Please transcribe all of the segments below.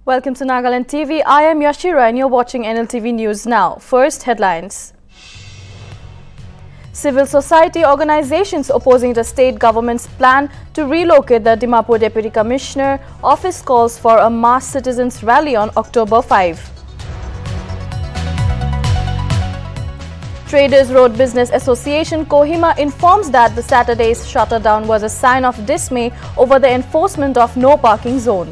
Welcome to Nagaland TV. I am Yashira and you're watching Nltv News Now. First headlines. Civil society organizations opposing the state government's plan to relocate the Dimapur Deputy Commissioner office calls for a mass citizens rally on October 5. Traders Road Business Association Kohima informs that the Saturday's shutdown was a sign of dismay over the enforcement of no parking zone.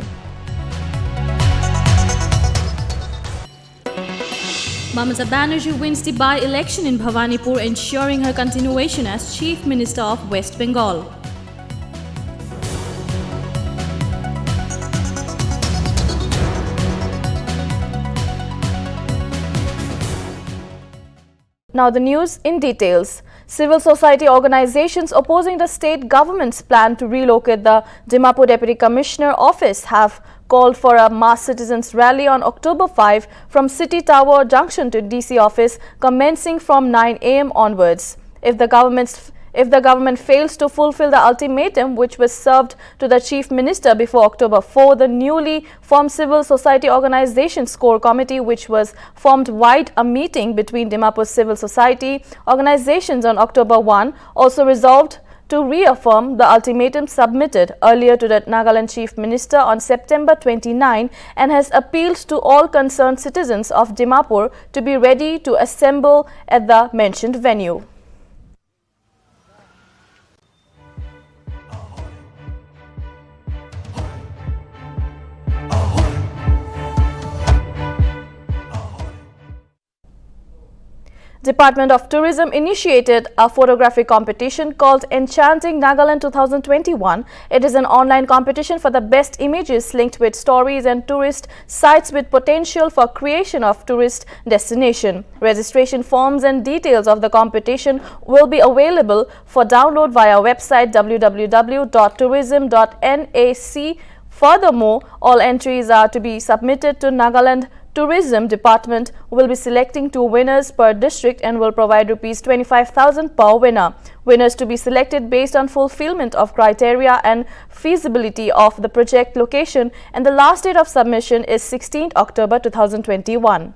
Mamata Banerjee wins the by-election in Bhawanipur, ensuring her continuation as Chief Minister of West Bengal. Now the news in details. Civil society organizations opposing the state government's plan to relocate the Dimapur Deputy Commissioner office have called for a mass citizens rally on October 5 from City Tower Junction to DC office commencing from 9 am onwards. If the government fails to fulfill the ultimatum which was served to the Chief Minister before October 4, the newly formed Civil Society Organizations Core Committee, which was formed via a meeting between Dimapur Civil Society organizations on October 1, also resolved to reaffirm the ultimatum submitted earlier to the Nagaland Chief Minister on September 29 and has appealed to all concerned citizens of Dimapur to be ready to assemble at the mentioned venue. Department of Tourism initiated a photography competition called Enchanting Nagaland 2021. It is an online competition for the best images linked with stories and tourist sites with potential for creation of tourist destination. Registration forms and details of the competition will be available for download via website www.tourism.nac. Furthermore, all entries are to be submitted to Nagaland Tourism Department will be selecting 2 winners per district and will provide Rs 25,000 per winner. Winners to be selected based on fulfillment of criteria and feasibility of the project location, and the last date of submission is 16th October 2021.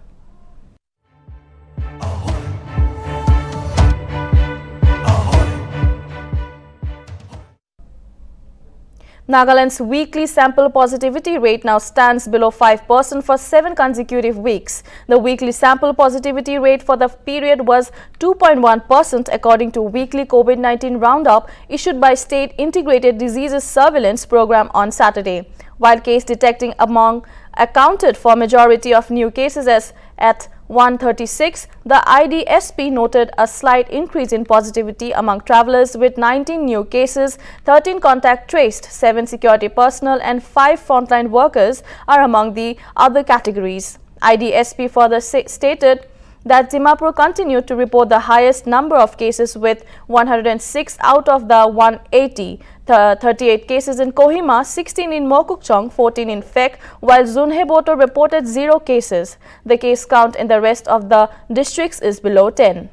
Nagaland's weekly sample positivity rate now stands below 5% for 7 consecutive weeks. The weekly sample positivity rate for the period was 2.1% according to weekly COVID-19 roundup issued by State Integrated Diseases Surveillance Program on Saturday. While case detecting among accounted for majority of new cases as at 136, the IDSP noted a slight increase in positivity among travellers with 19 new cases, 13 contact traced, 7 security personnel and 5 frontline workers are among the other categories. IDSP further stated that Dimapur continued to report the highest number of cases with 106 out of the 180, 38 cases in Kohima, 16 in Mokokchung, 14 in Fek, while Zunheboto reported 0 cases. The case count in the rest of the districts is below 10.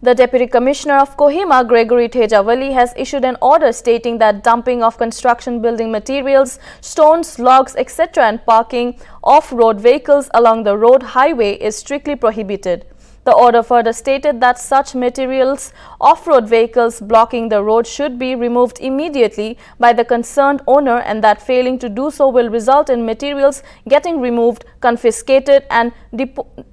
The Deputy Commissioner of Kohima, Gregory Tejawali, has issued an order stating that dumping of construction building materials, stones, logs, etc. and parking off-road vehicles along the road highway is strictly prohibited. The order further stated that such materials, off-road vehicles blocking the road should be removed immediately by the concerned owner, and that failing to do so will result in materials getting removed, confiscated and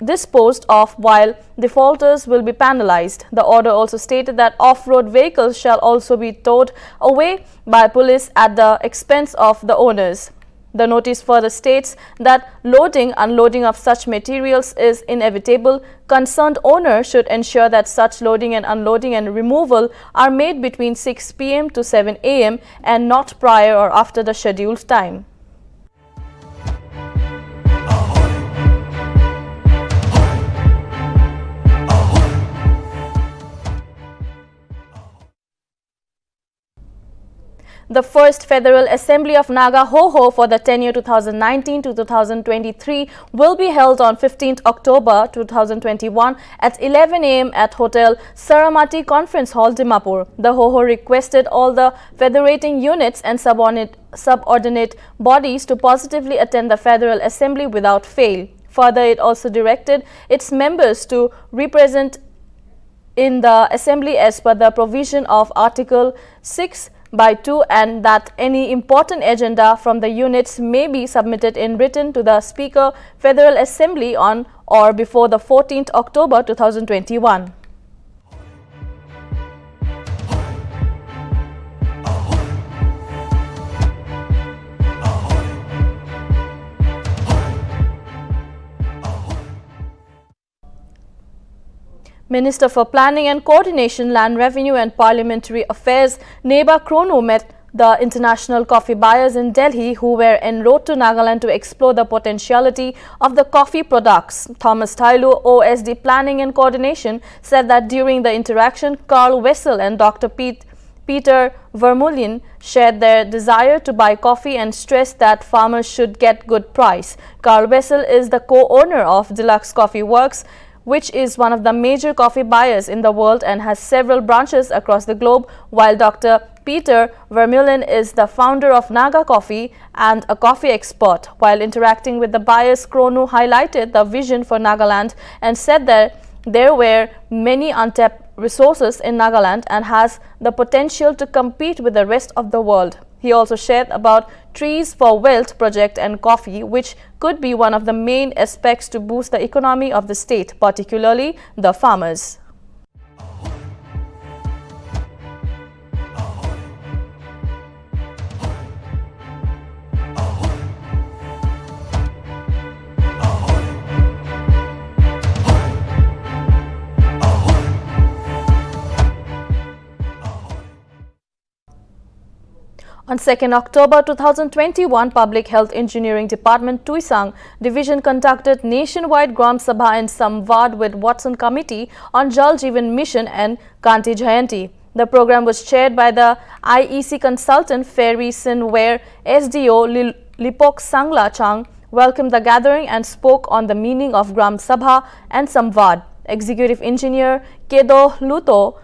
disposed of, while defaulters will be penalized. The order also stated that off-road vehicles shall also be towed away by police at the expense of the owners. The notice further states that loading, unloading of such materials is inevitable. Concerned owner should ensure that such loading and unloading and removal are made between 6 p.m. to 7 a.m. and not prior or after the scheduled time. The first Federal Assembly of Naga Hoho for the tenure 2019 to 2023 will be held on 15th October 2021 at 11 a.m. at Hotel Saramati Conference Hall, Dimapur. The Hoho requested all the federating units and subordinate bodies to positively attend the Federal Assembly without fail. Further, it also directed its members to represent in the Assembly as per the provision of Article 6/2 and that any important agenda from the units may be submitted in written to the Speaker, Federal Assembly on or before the 14th October 2021. Minister for Planning and Coordination, Land Revenue and Parliamentary Affairs, Neba Krono met the international coffee buyers in Delhi who were en route to Nagaland to explore the potentiality of the coffee products. Thomas Thailu, OSD Planning and Coordination, said that during the interaction, Carl Wessel and Dr. Peter Vermeulen shared their desire to buy coffee and stressed that farmers should get good price. Carl Wessel is the co-owner of Deluxe Coffee Works, which is one of the major coffee buyers in the world and has several branches across the globe, while Dr. Peter Vermeulen is the founder of Naga Coffee and a coffee expert. While interacting with the buyers, Krono highlighted the vision for Nagaland and said that there were many untapped resources in Nagaland and has the potential to compete with the rest of the world. He also shared about Trees for Wealth project and coffee, which could be one of the main aspects to boost the economy of the state, particularly the farmers. On 2nd October 2021, Public Health Engineering Department Tuisang Division conducted nationwide Gram Sabha and Samvad with Watson Committee on Jal Jeevan Mission and Gandhi Jayanti. The program was chaired by the IEC consultant Ferry Sin, where SDO Lipok Sangla Chang welcomed the gathering and spoke on the meaning of Gram Sabha and Samvad. Executive Engineer Kedo Luto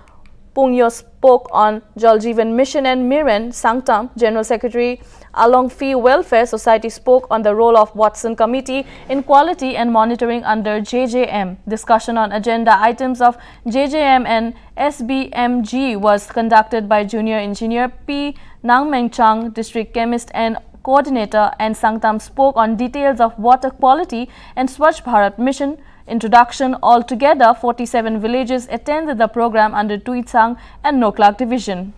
Pungyo spoke on Jal Jeevan Mission and Miren Sangtam. General Secretary Along Fee Welfare Society spoke on the role of Watson Committee in quality and monitoring under JJM. Discussion on agenda items of JJM and SBMG was conducted by Junior Engineer P. Nangmeng Chang, District Chemist and Coordinator, and Sangtam spoke on details of water quality and Swachh Bharat Mission introduction. Altogether, 47 villages attended the program under Tuisang and Noklak Division.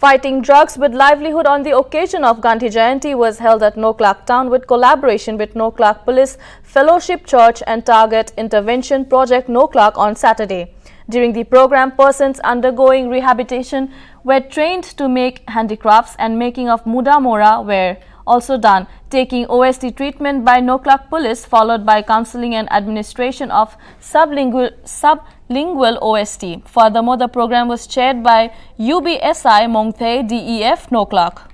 Fighting drugs with livelihood on the occasion of Gandhi Jayanti was held at Noklak town with collaboration with Noklak Police Fellowship Church and Target Intervention Project Noklak on Saturday. During the program, persons undergoing rehabilitation were trained to make handicrafts and making of muda mora were also done, taking OST treatment by Noklak Police, followed by counseling and administration of sublingual OST. Furthermore, the program was chaired by UBSI Mongthe DEF Noklak.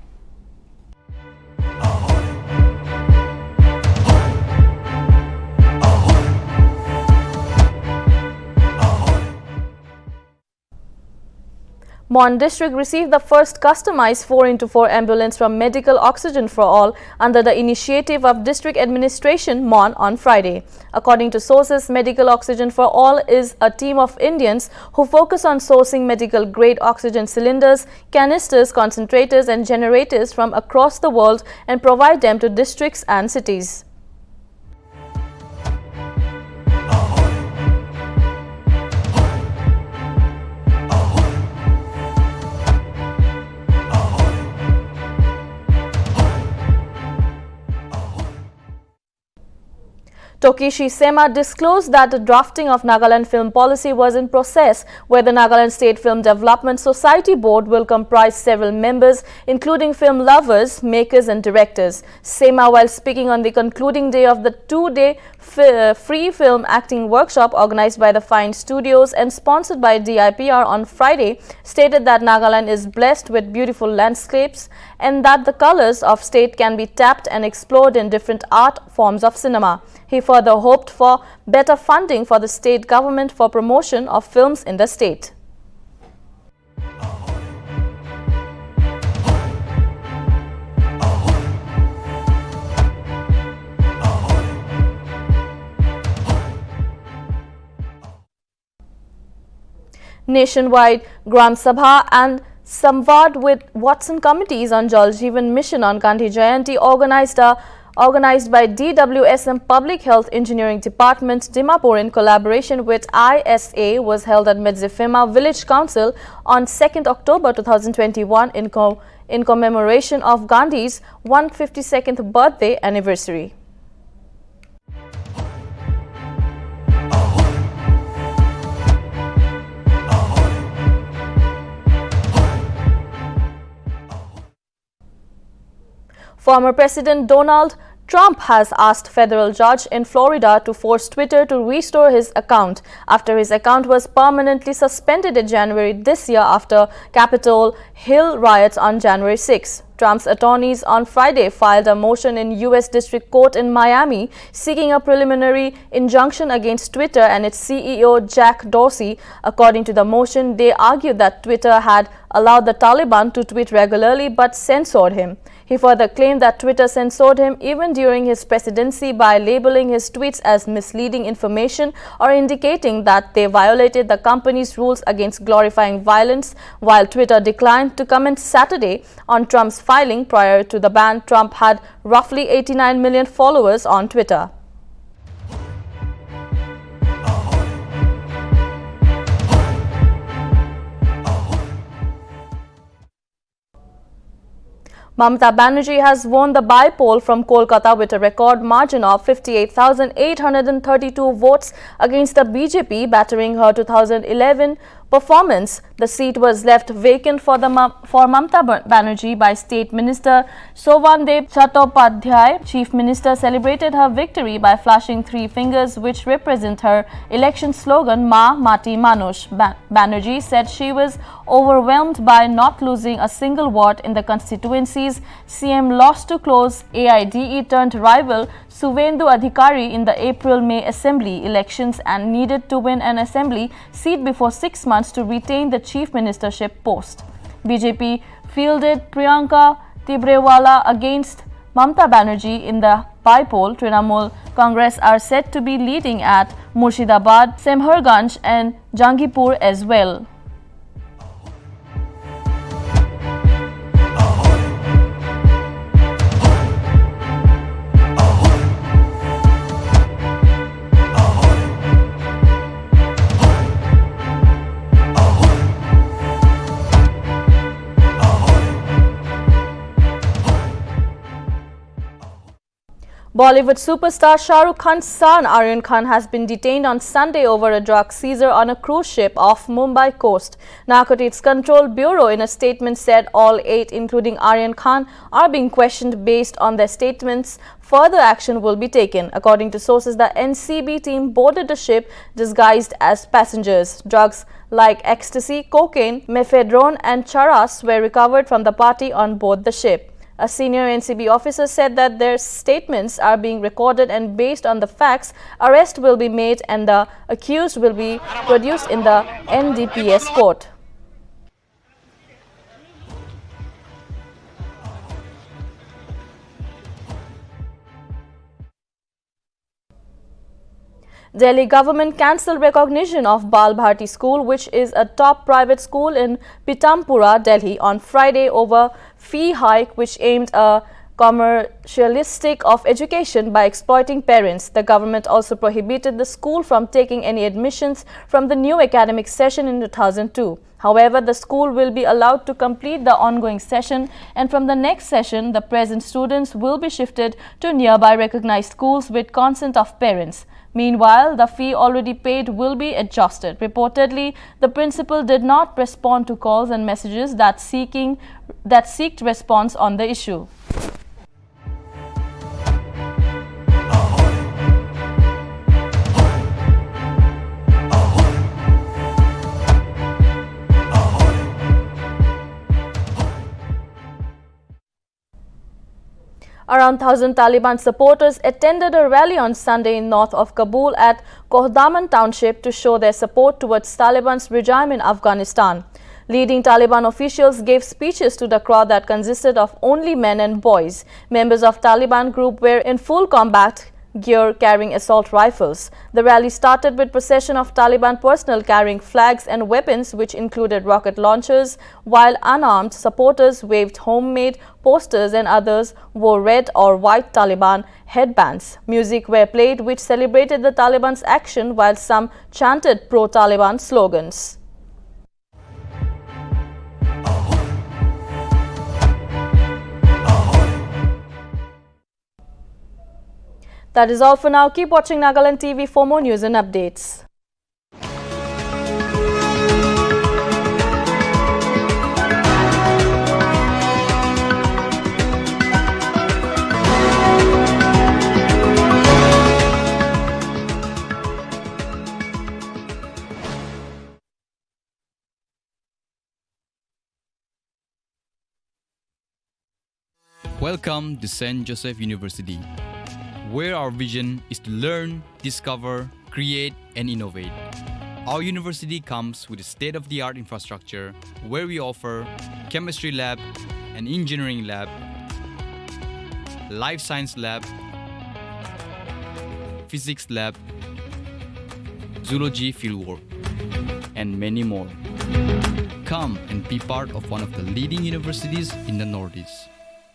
Mon District received the first customized 4x4 ambulance from Medical Oxygen for All under the initiative of District Administration Mon on Friday. According to sources, Medical Oxygen for All is a team of Indians who focus on sourcing medical-grade oxygen cylinders, canisters, concentrators and generators from across the world and provide them to districts and cities. Tokishi Sema disclosed that the drafting of Nagaland film policy was in process, where the Nagaland State Film Development Society Board will comprise several members, including film lovers, makers and directors. Sema, while speaking on the concluding day of the two-day free film acting workshop organized by the Fine Studios and sponsored by DIPR on Friday, stated that Nagaland is blessed with beautiful landscapes and that the colors of state can be tapped and explored in different art forms of cinema. He further hoped for better funding for the state government for promotion of films in the state. Nationwide Gram Sabha and Samvad with Watson committees on Jal Jeevan Mission on Gandhi Jayanti organized by DWSM Public Health Engineering Department, Dimapur, in collaboration with ISA was held at Medzifema Village Council on 2nd October 2021 in commemoration of Gandhi's 152nd birthday anniversary. Former President Donald Trump has asked federal judge in Florida to force Twitter to restore his account after his account was permanently suspended in January this year after Capitol Hill riots on January 6. Trump's attorneys on Friday filed a motion in U.S. District Court in Miami seeking a preliminary injunction against Twitter and its CEO Jack Dorsey. According to the motion, they argued that Twitter had allowed the Taliban to tweet regularly but censored him. He further claimed that Twitter censored him even during his presidency by labeling his tweets as misleading information or indicating that they violated the company's rules against glorifying violence. While Twitter declined to comment Saturday on Trump's filing prior to the ban, Trump had roughly 89 million followers on Twitter. Mamata Banerjee has won the by-poll from Kolkata with a record margin of 58,832 votes against the BJP, battering her 2011 performance. The seat was left vacant for Mamata Banerjee by State Minister Sovandev Chattopadhyay. Chief Minister celebrated her victory by flashing three fingers, which represent her election slogan, Ma Mati Manush. Banerjee said she was overwhelmed by not losing a single vote in the constituencies. CM lost to close AIDE turned rival Suvendu Adhikari in the April-May assembly elections and needed to win an assembly seat before 6 months to retain the chief ministership post. BJP fielded Priyanka Tibrewala against Mamata Banerjee in the by-poll. Trinamool Congress are said to be leading at Murshidabad, Semharganj and Jangipur as well. Bollywood superstar Shah Rukh Khan's son Aryan Khan has been detained on Sunday over a drug seizure on a cruise ship off Mumbai coast. Narcotics Control Bureau in a statement said all 8, including Aryan Khan, are being questioned. Based on their statements, further action will be taken. According to sources, the NCB team boarded the ship disguised as passengers. Drugs like ecstasy, cocaine, mephedrone and charas were recovered from the party on board the ship. A senior NCB officer said that their statements are being recorded and based on the facts, arrest will be made and the accused will be produced in the NDPS court. Delhi government cancelled recognition of Bal Bharti School, which is a top private school in Pitampura, Delhi, on Friday over fee hike which aimed a commercialistic of education by exploiting parents. The government also prohibited the school from taking any admissions from the new academic session in 2002. However, the school will be allowed to complete the ongoing session, and from the next session, the present students will be shifted to nearby recognized schools with consent of parents. Meanwhile, the fee already paid will be adjusted. Reportedly, the principal did not respond to calls and messages that seeked response on the issue. Around 1,000 Taliban supporters attended a rally on Sunday in north of Kabul at Kohdaman township to show their support towards Taliban's regime in Afghanistan. Leading Taliban officials gave speeches to the crowd that consisted of only men and boys. Members of Taliban group were in full combat gear carrying assault rifles. The rally started with procession of Taliban personnel carrying flags and weapons which included rocket launchers, while unarmed supporters waved homemade posters and others wore red or white Taliban headbands. Music were played which celebrated the Taliban's action, while some chanted pro-Taliban slogans. That is all for now. Keep watching Nagaland TV for more news and updates. Welcome to St. Joseph University, where our vision is to learn, discover, create, and innovate. Our university comes with a state-of-the-art infrastructure where we offer chemistry lab, an engineering lab, life science lab, physics lab, zoology fieldwork, and many more. Come and be part of one of the leading universities in the Northeast.